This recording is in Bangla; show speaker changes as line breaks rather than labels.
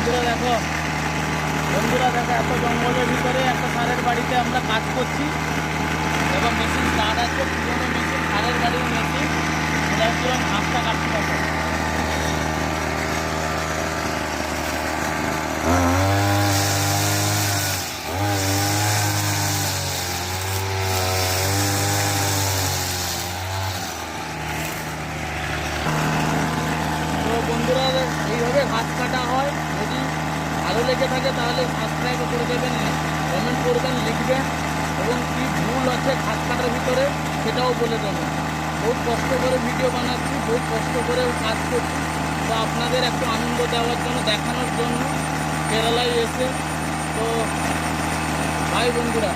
বন্ধুরা দেখো এত জঙ্গলের ভিতরে একটা সারের বাড়িতে আমরা কাজ করছি এবং মেশিন স্টার্ট আছে, পুরোনো মেশিন, সারের বাড়ির মেশিন। এটা হচ্ছে ঘাসটা কাটতে পারবে। তো বন্ধুরা এইভাবে ঘাস কাটা হয়। যদি ভালো লেগে থাকে তাহলে সাবস্ক্রাইব করে দেবেন, কমেন্ট করবেন, লিখবেন এবং কী ভুল আছে ঘাস কাটার ভিতরে সেটাও বলে দেবেন। বহুত কষ্ট করে ভিডিও বানাচ্ছি, বহুত কষ্ট করে কাজ করছি। তো আপনাদের একটু আনন্দ দেওয়ার জন্য, দেখানোর জন্য কেরালায় এসে। তো ভাই বন্ধুরা